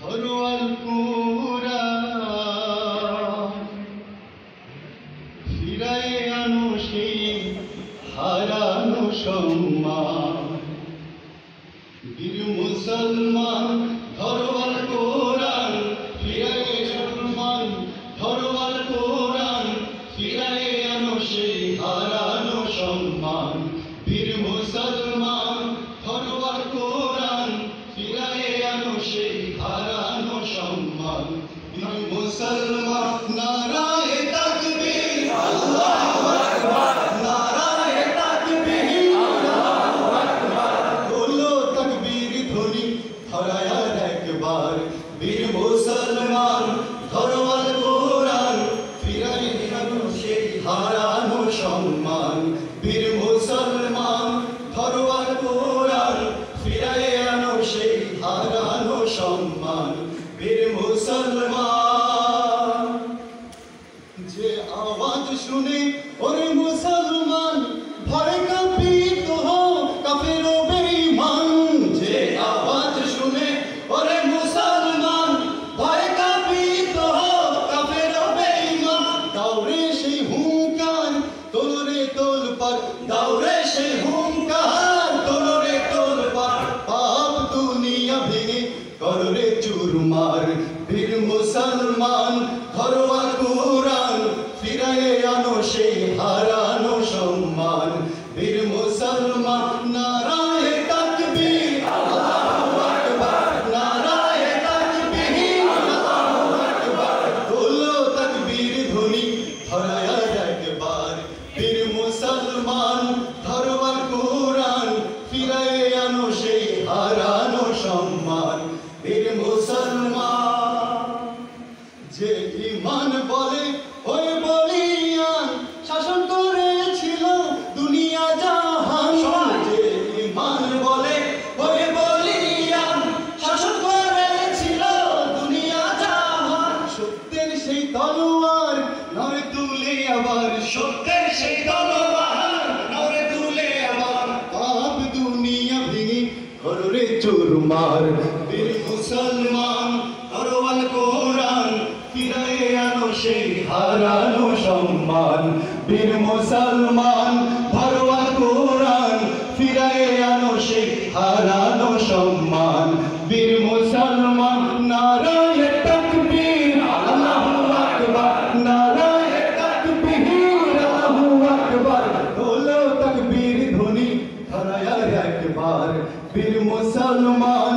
ঘরোয়াল কুরআন ফিরায়ে আনো সেই হারানো সম্মান। বীর মুসলমান ঘরোয়াল কুরআন ফিরায়ে সম্মান, ঘরোয়াল কুরআন ফিরায়ে আনো সেই হারানো সম্মান। বীর মুসলমান ঘরোয়াল কুরআন ফিরায়ে আনো সেই হারানো সম্মান। বীর মুসলমান নারায়ে তাকবীর আল্লাহু আকবার, নারায়ে তাকবীর আল্লাহু আকবার। বলো তাকবীর ধ্বনি ধরায় আর একবার। বীর মুসলমান ঘরোয়াল কুরআন ফিরায়ে আনো সেই হারানো সম্মান। বীর মুসলমান ঘরোয়াল কুরআন ফিরায়ে আনো সেই হারানো সম্মান। বীর মুসলমান যে আওয়াজ শুনে ওরে মুসলমান ভয় কাঁপিত কাফের ও বেঈমান। যে আওয়াজ শুনে ওরে মুসলমান ভয় কাঁপিত কাফের ও বেঈমান। দাওরে সেই হুঙ্কার তোলরে তোল পার, দাওরে সেই হুঙ্কার তোলরে তোল পার। পাপ দুনিয়া ভেঙে কররে চুরমার। বীর মুসলমান ঘরোয়াল কুরআন ফিরায়ে আনো সেই হারানো সম্মান। বীর মুসলমান নারায়ে তাকবীর আল্লাহু আকবার, নারায়ে তাকবীর আল্লাহু আকবার। বলো তাকবীর ধ্বনি ধরায় আর একবার। বীর মুসলমান ঘরোয়াল কুরআন ফিরায়ে আনো সেই হারানো সম্মান। বীর মুসলমান যে ঈমান বলে ওই বলিয়ান শাসন করেছিল দুনিয়া জাহান। যে ঈমান বলে ওই বলিয়ান শাসন করেছিল দুনিয়া জাহান। সত্যের সেই তলোয়ার নড়ে তুলে আবার, সত্যের সেই তলোয়ার নড়ে তুলে আবার। পাপ দুনিয়া ভেঙে কররে চুরমার। বীর মুসলমান ঘরোয়াল কুরআন ফিরায়ে আনো সেই হারানো সম্মান। বীর মুসলমান ঘরোয়াল কুরআন ফিরায়ে আনো সেই হারানো সম্মান। বীর মুসলমান নারায়ে তাকবীর আল্লাহু আকবার, নারায়ে তাকবীর আল্লাহু আকবার। বলো তাকবীর ধ্বনি ধরায় আর একবার। বীর মুসলমান